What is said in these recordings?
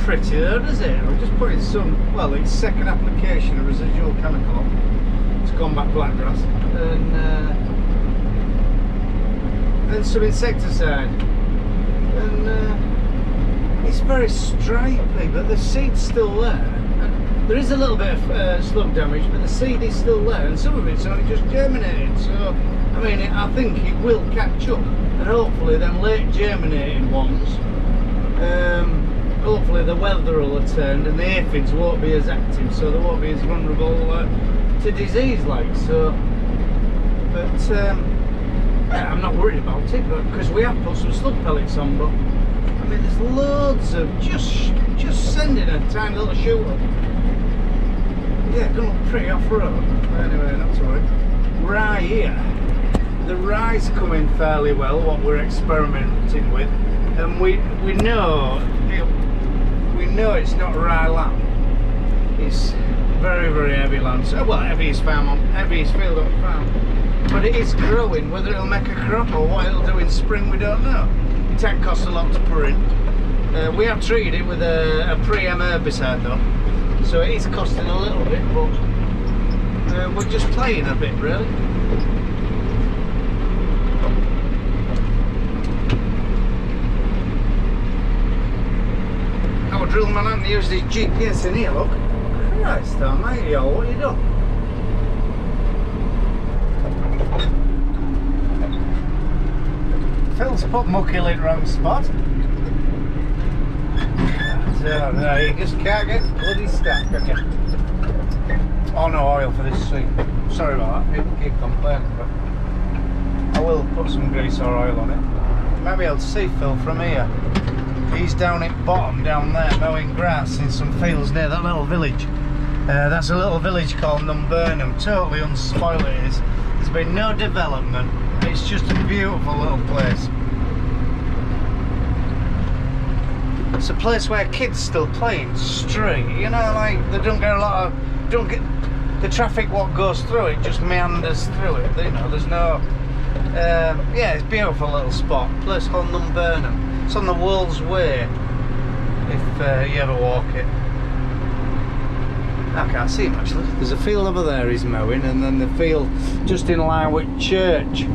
pretty though, does it? We're just putting some, well, it's second application of residual chemical. It's combat blackgrass. And then some insecticide. And it's very stripy, but the seed's still there. There is a little bit of slug damage, but the seed is still there, and some of it's only just germinated. So, I mean, I think it will catch up, and hopefully, them late germinating ones, hopefully the weather will have turned, and the aphids won't be as active, so they won't be as vulnerable to disease, like so. But yeah, I'm not worried about it, but because we have put some slug pellets on, but I mean, there's loads of just sending a tiny little shoot up. Yeah, gonna look pretty off-road. Anyway, that's alright. Rye here. The rye's coming fairly well, what we're experimenting with. And we know it's not rye land. It's very, very heavy land. So, well, heaviest field on farm. But it is growing. Whether it'll make a crop or what it'll do in spring, we don't know. It ain't cost a lot to put in. We have treated it with a pre-em herbicide though. So it is costing a little bit, but we're just playing a bit, really. Our drill man hasn't used his GPS in here, look. Christ almighty, yo, what are you doing? Phil's put mucky in the wrong spot. So, no, you just can't get bloody stuck, can you? Oh, no oil for this seat. Sorry about that, people keep complaining, but I will put some grease or oil on it. You might be able to see Phil from here. He's down at bottom, down there, mowing grass in some fields near that little village. That's a little village called Numburnham, totally unspoiled it is. There's been no development, it's just a beautiful little place. It's a place where kids still play in the street, you know, like they don't get the traffic what goes through it just meanders through it, you know, there's no yeah, it's a beautiful little spot, a place called Numburnham. It's on the World's Way if you ever walk it. I can't see him actually. There's a field over there he's mowing, and then the field just in line with church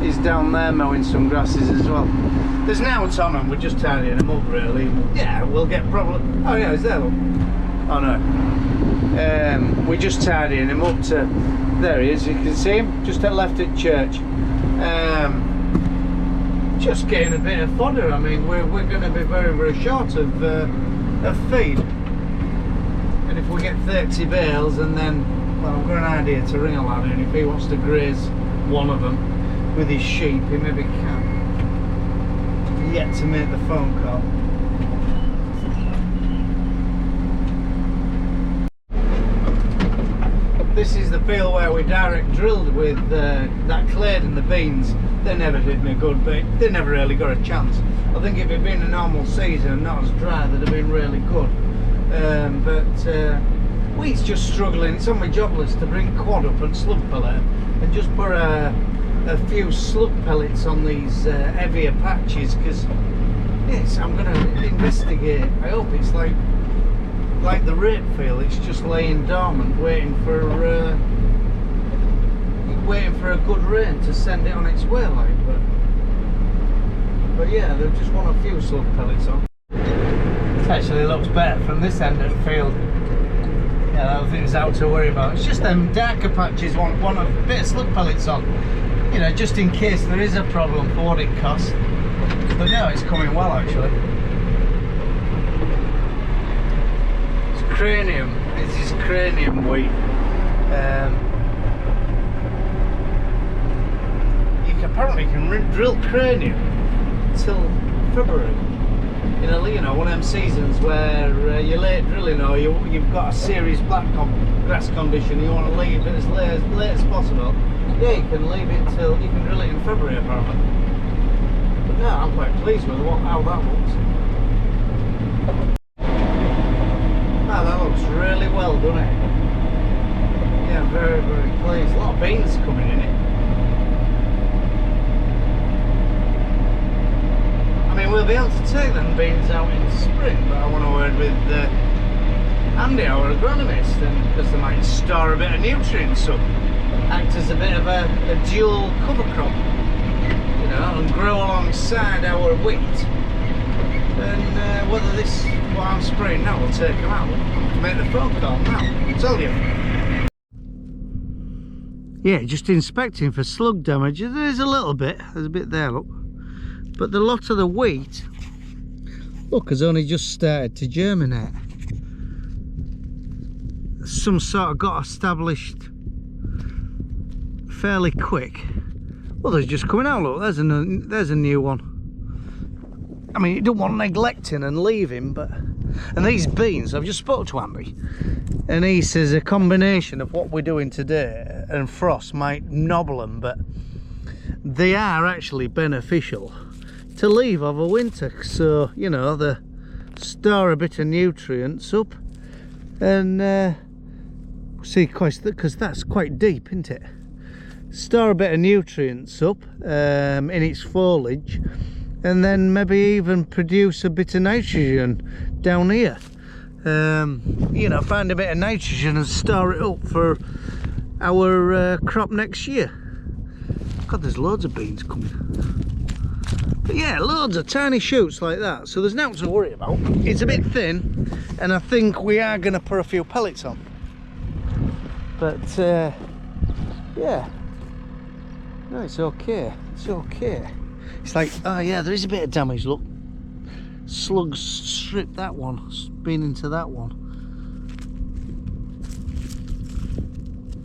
is down there mowing some grasses as well. There's now it's on them, we're just tidying them up really. Yeah, we'll get probably. Oh yeah, is there? Look. Oh no. We're just tidying him up to. There he is. You can see him just at left at church. Just getting a bit of fodder. I mean, we're going to be very, very short of feed. And if we get 30 bales, and then, well, I've got an idea to ring a lad in. If he wants to graze one of them with his sheep, he maybe can. Yet to make the phone call. This is the field where we direct drilled with that clade and the beans. They never did me good, but they never really got a chance. I think if it had been a normal season and not as dry, they'd have been really good. But wheat's just struggling. It's on my job list to bring quad up and slug pellet and just put a few slug pellets on these heavier patches, because yes, I'm going to investigate. I hope it's like the rape field. It's just laying dormant, waiting for a good rain to send it on its way, like. But yeah, they just want a few slug pellets on. It actually looks better from this end of the field. Yeah, I don't think there's out to worry about. It's just them darker patches want a bit of slug pellets on. You know, just in case there is a problem for what it costs. But no, it's coming well actually. It's cranium. This is cranium wheat. You apparently can drill cranium till February. You know, one of them seasons where you're late drilling, or you've got a serious black grass condition, you want to leave it as late as possible. Yeah, you can leave it till, you can drill it in February apparently. But no, I'm quite pleased with how that looks. Ah, that looks really well, doesn't it? Yeah, very, very pleased. A lot of beans coming in it. I mean, we'll be able to take them beans out in spring, but I want to word with Andy, our agronomist, and because they might store a bit of nutrients up, act as a bit of a dual cover crop, you know, and grow alongside our wheat. And whether this, what I'm spraying now, will take them out. I'll make the phone call now, I'll tell you. Yeah, just inspecting for slug damage. There's a little bit, there's a bit there, look. But the lot of the wheat, look, has only just started to germinate. Some sort of got established fairly quick. Well, there's just coming out, look, there's a new one. I mean, you don't want neglecting and leaving, but... And these beans, I've just spoke to Andy, and he says a combination of what we're doing today and frost might nobble them, but they are actually beneficial to leave over winter. So, you know, they store a bit of nutrients up, and see, because that's quite deep, isn't it? Store a bit of nutrients up in its foliage, and then maybe even produce a bit of nitrogen down here. You know, find a bit of nitrogen and store it up for our crop next year. God, there's loads of beans coming. But yeah, loads of tiny shoots like that, so there's nothing to worry about. It's a bit thin, and I think we are going to put a few pellets on. But yeah, no, it's okay, it's okay. It's like, oh yeah, there is a bit of damage, look. Slugs stripped that one, been into that one.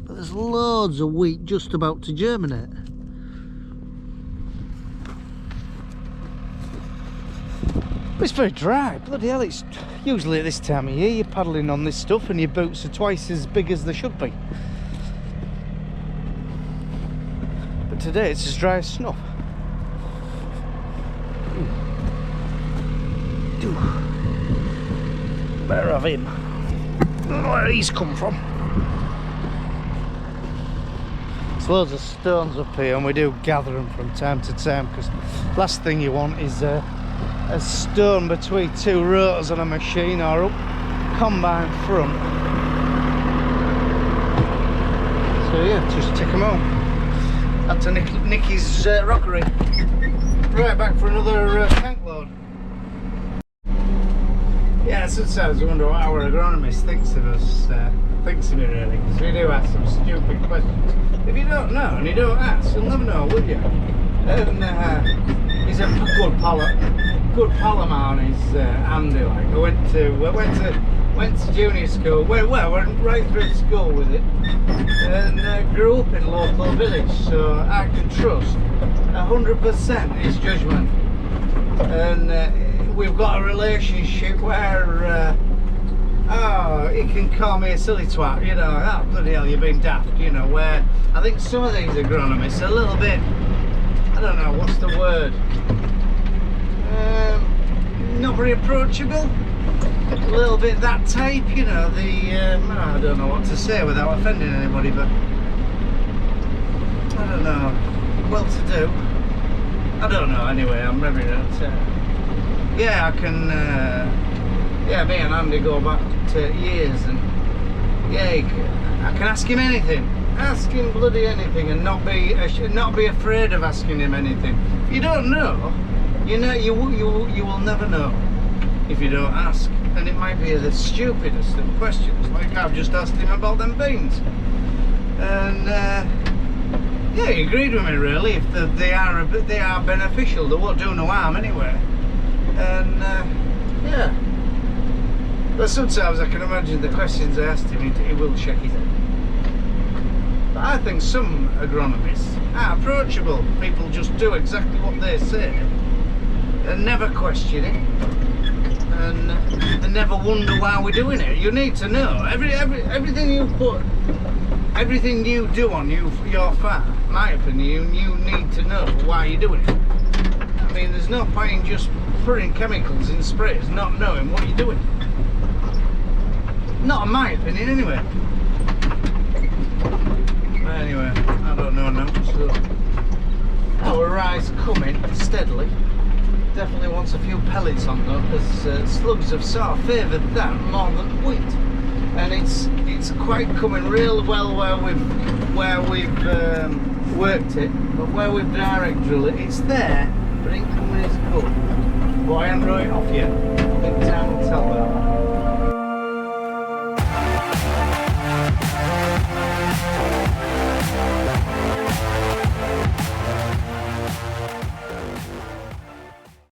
But there's loads of wheat just about to germinate. But it's very dry, bloody hell, it's usually at this time of year you're paddling on this stuff and your boots are twice as big as they should be. But today it's as dry as snuff. Better have him. I don't know where he's come from. There's loads of stones up here, and we do gather them from time to time, because last thing you want is a stone between two rotors on a machine or up combine front. So yeah, just take them home. Had to nick his rockery. Right, back for another tank load. Yeah, sometimes I wonder what our agronomist thinks of us, thinks of me really, because we do ask some stupid questions. If you don't know and you don't ask, you'll never know, would you? And he's a good pal of mine, he's Andy, like. I went to junior school, went right through school with it, and grew up in a local village, so I can trust 100% his judgment. And we've got a relationship where he can call me a silly twat, you know, oh bloody hell, you've been daft, you know, where I think some of these agronomists are a little bit, I don't know, what's the word, not very approachable, a little bit that type, you know, I don't know what to say without offending anybody, but I don't know, well to do, I don't know, anyway, I'm very yeah, I can, yeah, me and Andy go back to years, and yeah, I can ask him anything, ask him bloody anything, and not be afraid of asking him anything. If you don't know, you know, you will never know if you don't ask, and it might be the stupidest of questions, like I've just asked him about them beans, and yeah, he agreed with me really. If they are beneficial, they won't do no harm anyway. And yeah, but sometimes I can imagine the questions I asked him, he will shake his head. But I think some agronomists are approachable. People just do exactly what they say and never question it, and never wonder why we're doing it. You need to know everything you do on your farm. In my opinion, you need to know why you're doing it. I mean, there's no point in just putting chemicals in sprays, not knowing what you're doing. Not in my opinion, anyway. But anyway, I don't know now. So our rise coming steadily. definitely wants a few pellets on though, because slugs have sort of favoured that more than wheat, and it's quite coming real well where we've worked it, but where we've direct drilled it, it's there, but it ain't coming as good. But I haven't wrote it off yet.